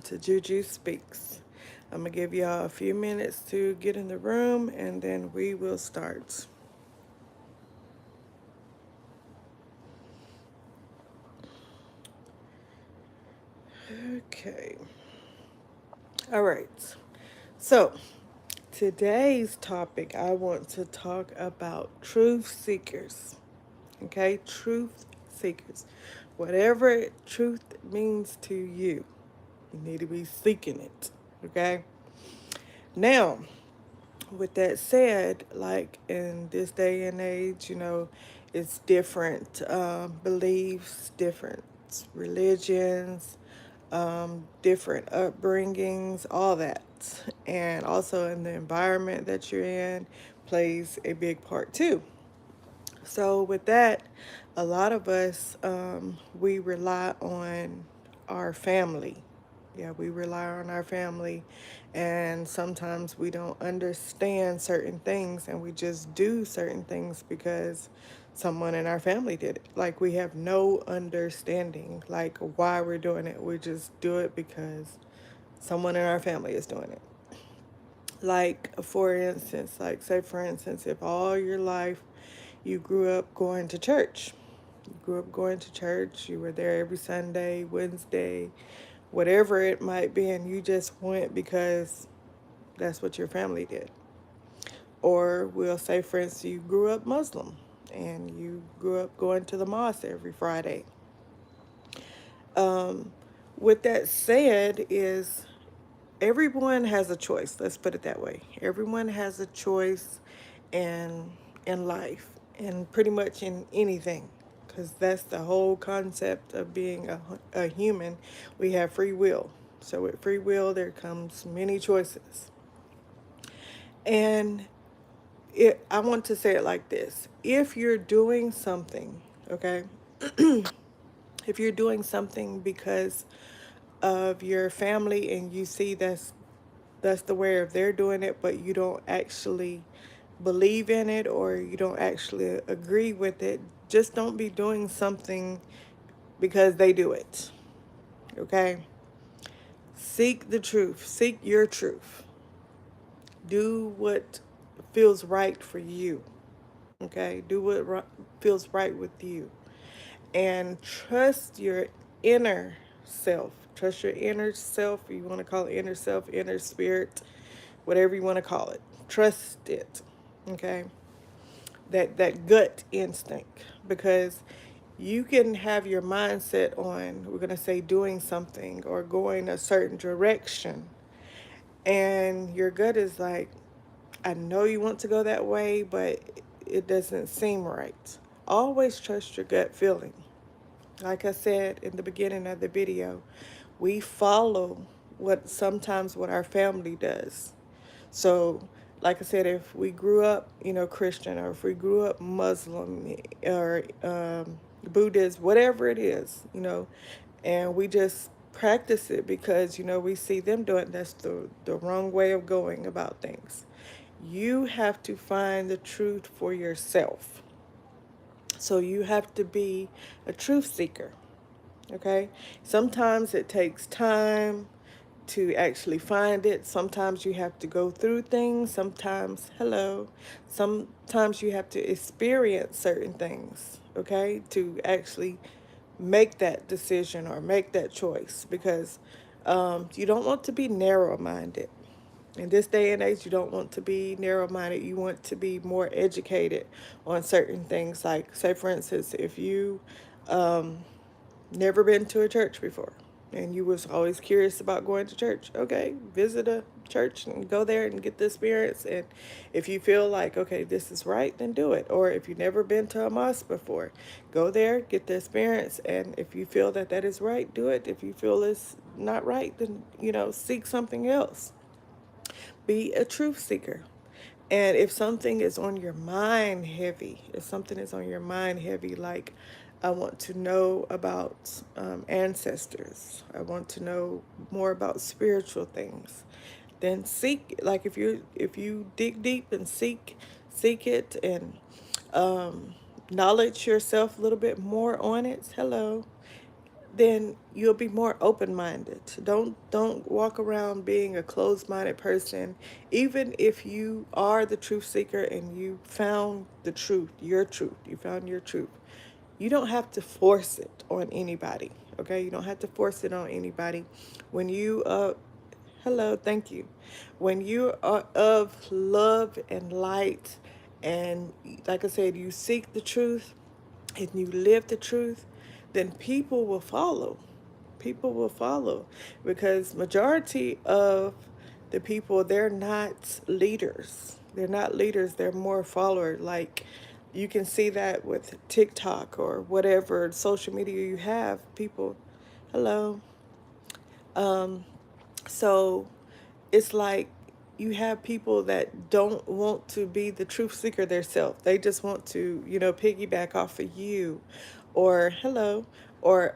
to Juju Speaks. I'm going to give y'all a few minutes to get in the room and then we will start. Okay. All right. So, today's topic, I want to talk about truth seekers. Okay? Truth seekers. Whatever truth means to you, you need to be seeking it. Okay? Now, with that said, like in this day and age, it's different beliefs, different religions, different upbringings, all that. And also in the environment that you're in plays a big part too. So, with that, a lot of us, we rely on our family. Yeah, we rely on our family, and sometimes we don't understand certain things and we just do certain things because someone in our family did it. Like, we have no understanding, like, why we're doing it. We just do it because someone in our family is doing it. Like, for instance, say, for instance, if all your life you grew up going to church, you were there every Sunday, Wednesday, whatever it might be, and you just went because that's what your family did. Or we'll say, for instance, you grew up Muslim and you grew up going to the mosque every Friday. Um, with that said, is everyone has a choice. Let's put it that way. Everyone has a choice in life, and pretty much in anything, because that's the whole concept of being a human. We have free will. So with free will, there comes many choices. And I want to say it like this: if you're doing something, okay, if you're doing something because of your family and you see that's the way of they're doing it, but you don't actually believe in it or you don't actually agree with it, just don't be doing something because they do it. Okay? Seek the truth, seek your truth. Do what feels right for you. Okay? Do what feels right with you. And trust your inner self. Trust your inner self. You want to call it inner self, inner spirit, whatever you want to call it. Trust it. Okay? That gut instinct, because you can have your mindset on, we're going to say, doing something or going a certain direction, and your gut is like, I know you want to go that way, but it doesn't seem right. Always trust your gut feeling. Like I said in the beginning of the video, we follow what our family does. So, like I said, if we grew up, Christian, or if we grew up Muslim or Buddhist, whatever it is, and we just practice it because, we see them doing it, that's the wrong way of going about things. You have to find the truth for yourself. So you have to be a truth seeker. Okay? Sometimes it takes time to actually find it. Sometimes you have to go through things. Sometimes you have to experience certain things, okay, to actually make that decision or make that choice, because you don't want to be narrow minded. In this day and age, you don't want to be narrow minded. You want to be more educated on certain things. Like, say, for instance, if you never been to a church before and you was always curious about going to church, okay, visit a church and go there and get the experience. And if you feel like, okay, this is right, then do it. Or if you've never been to a mosque before, go there, get the experience, and if you feel that that is right, do it. If you feel it's not right, then seek something else. Be a truth seeker. And if something is on your mind heavy, like, I want to know about ancestors, I want to know more about spiritual things, then seek. Like, if you dig deep and seek it, and knowledge yourself a little bit more on it. Hello. then you'll be more open-minded. Don't walk around being a closed-minded person. Even if you are the truth seeker and you found the truth, your truth, you found your truth. You don't have to force it on anybody. Okay? You don't have to force it on anybody. When you hello, thank you. When you are of love and light, and like I said, you seek the truth and you live the truth, then people will follow. People will follow because majority of the people, they're not leaders. They're not leaders. They're more followers. Like you can see that with TikTok or whatever social media you have. People, hello. So it's like you have people that don't want to be the truth seeker themselves. They just want to, piggyback off of you or hello or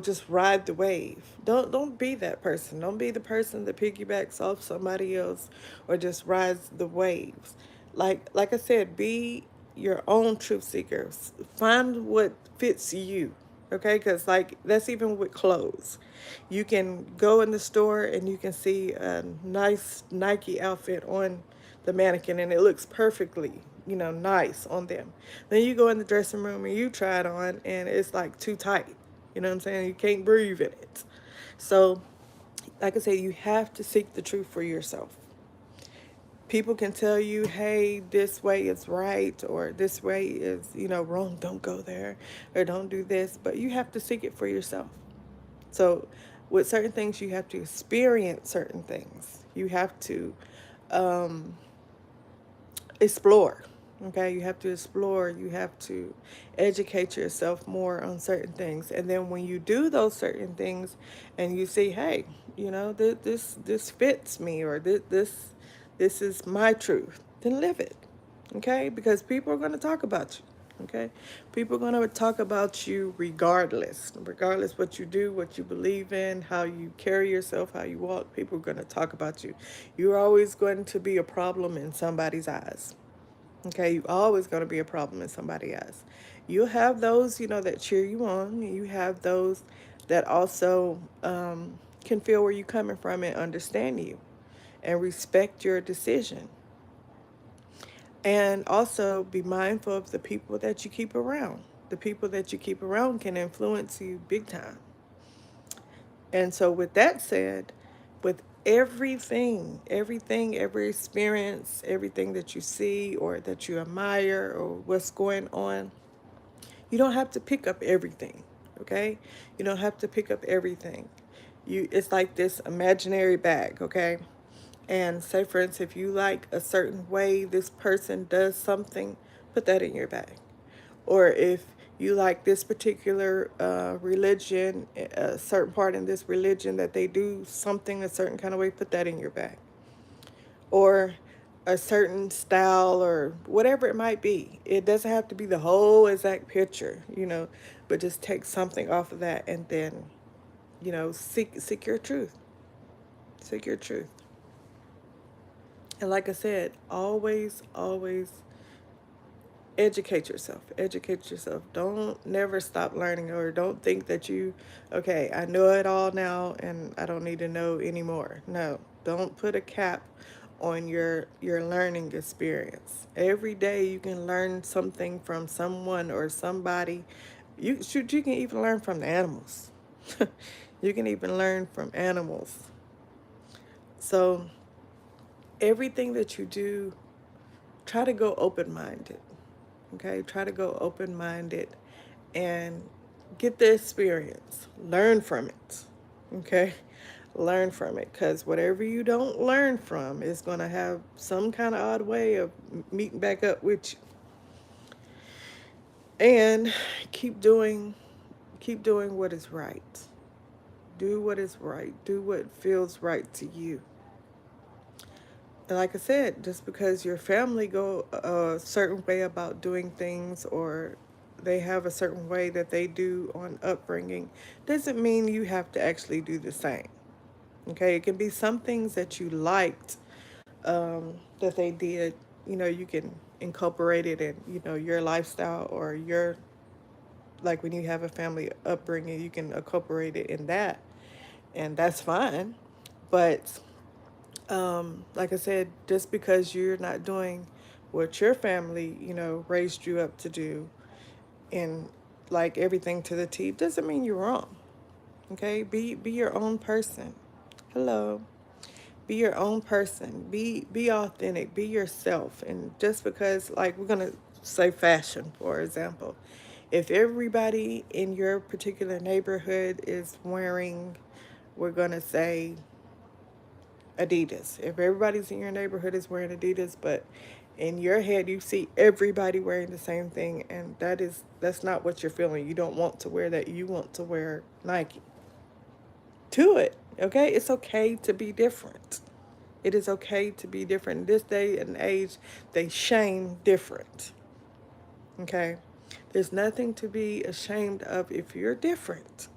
just ride the wave. Don't be that person. Don't be the person that piggybacks off somebody else or just rides the waves. Like I said, be your own truth seekers. Find what fits you. Okay, because like that's even with clothes. You can go in the store and you can see a nice Nike outfit on the mannequin and it looks perfectly, nice on them. Then you go in the dressing room and you try it on and it's like too tight. You know what I'm saying? You can't breathe in it. So, like I said, you have to seek the truth for yourself. People can tell you, hey, this way is right or this way is, wrong. Don't go there or don't do this. But you have to seek it for yourself. So, with certain things, you have to experience certain things. You have to explore. Okay, you have to explore, you have to educate yourself more on certain things. And then when you do those certain things and you see, hey, this fits me or this is my truth, then live it. Okay? Because people are going to talk about you. Okay? People are going to talk about you regardless what you do, what you believe in, how you carry yourself, how you walk. People are going to talk about you. You're always going to be a problem in somebody's eyes. Okay, you're always going to be a problem in somebody else. You'll have those, that cheer you on. You have those that also can feel where you're coming from and understand you and respect your decision. And also be mindful of the people that you keep around. The people that you keep around can influence you big time. And so, with that said, with every experience, everything that you see or that you admire or what's going on, you don't have to pick up everything, okay? You don't have to pick up everything. It's like this imaginary bag, okay? And say, for instance, if you like a certain way this person does something, put that in your bag. Or if you like this particular religion, a certain part in this religion that they do something a certain kind of way, put that in your bag. Or a certain style or whatever it might be. It doesn't have to be the whole exact picture, but just take something off of that and then, seek your truth. Seek your truth. And like I said, always educate yourself. Educate yourself. Don't never stop learning or don't think that okay, I know it all now and I don't need to know anymore. No, don't put a cap on your learning experience. Every day you can learn something from someone or somebody. You can even learn from the animals. You can even learn from animals. So everything that you do, try to go open-minded. Okay, try to go open-minded and get the experience. Learn from it. Okay, learn from it because whatever you don't learn from is going to have some kind of odd way of meeting back up with you. And keep doing keep doing what is right. Do what is right. Do what feels right to you. And like I said, just because your family go a certain way about doing things or they have a certain way that they do on upbringing doesn't mean you have to actually do the same. Okay, it can be some things that you liked that they did. You can incorporate it in your lifestyle or your like when you have a family upbringing, you can incorporate it in that, and that's fine. But like I said, just because you're not doing what your family, raised you up to do, and like everything to the T, doesn't mean you're wrong. Okay, be your own person. Hello. Be your own person. Be authentic. Be yourself. And just because, like, we're gonna say fashion, for example, if everybody in your particular neighborhood is wearing, we're gonna say Adidas. If everybody's in your neighborhood is wearing Adidas, but in your head you see everybody wearing the same thing, and that's not what you're feeling. You don't want to wear that. You want to wear Nike. To it. Okay? It's okay to be different. It is okay to be different. In this day and age, they shame different. Okay? There's nothing to be ashamed of if you're different.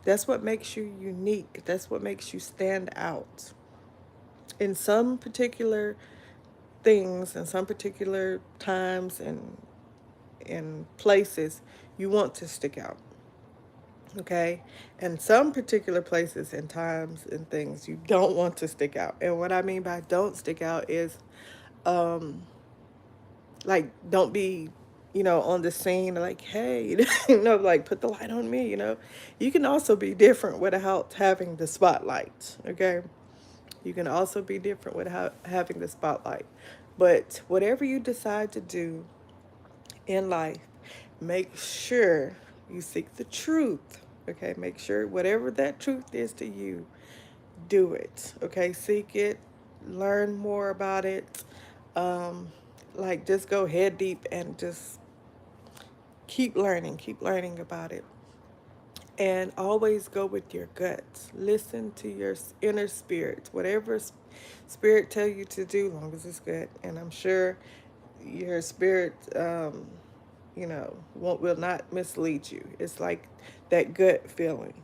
That's what makes you unique. That's what makes you stand out. In some particular things, in some particular times and places, you want to stick out. Okay? And some particular places and times and things, you don't want to stick out. And what I mean by don't stick out is like don't be on the scene like, hey, like put the light on me. You can also be different without having the spotlight. Okay, you can also be different without having the spotlight. But whatever you decide to do in life, make sure you seek the truth. Okay, make sure whatever that truth is to you, do it. Okay, seek it, learn more about it. um like, just go head deep and just keep learning about it, and always go with your guts. Listen to your inner spirit, whatever spirit tell you to do, long as it's good. And I'm sure your spirit won't will not mislead you. It's like that gut feeling.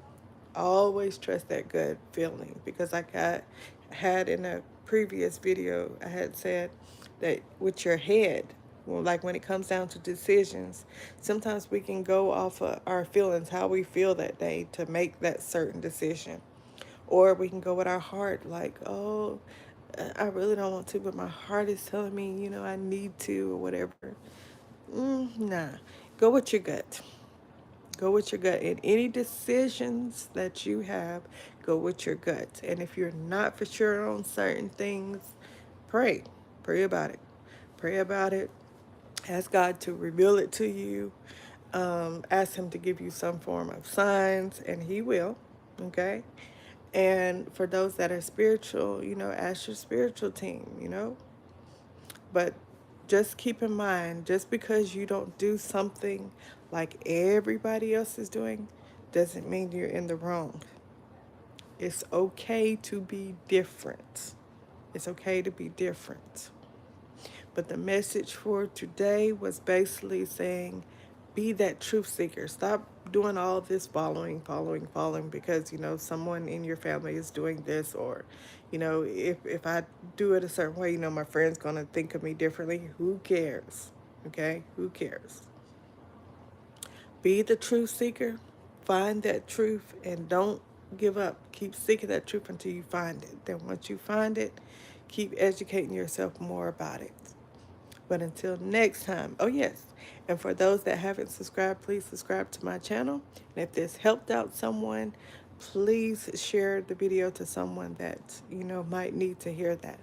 Always trust that gut feeling, because like I had in a previous video, I had said that with your head, well, like when it comes down to decisions, sometimes we can go off of our feelings, how we feel that day to make that certain decision. Or we can go with our heart, like, oh, I really don't want to, but my heart is telling me, I need to, or whatever. Nah, go with your gut. Go with your gut. In any decisions that you have, go with your gut. And if you're not for sure on certain things, pray. Pray about it. Pray about it. Ask God to reveal it to you. Ask Him to give you some form of signs, and He will. Okay? And for those that are spiritual, ask your spiritual team. But just keep in mind, just because you don't do something like everybody else is doing, doesn't mean you're in the wrong. It's okay to be different. It's okay to be different. But the message for today was basically saying, be that truth seeker. Stop doing all this following because, someone in your family is doing this, or, if I do it a certain way, my friend's going to think of me differently. Who cares? Okay? Who cares? Be the truth seeker. Find that truth and don't give up. Keep seeking that truth until you find it. Then once you find it, keep educating yourself more about it. But until next time, oh yes, and for those that haven't subscribed, please subscribe to my channel. And if this helped out someone, please share the video to someone that might need to hear that.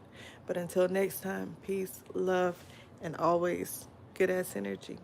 But until next time, peace, love, and always good ass energy.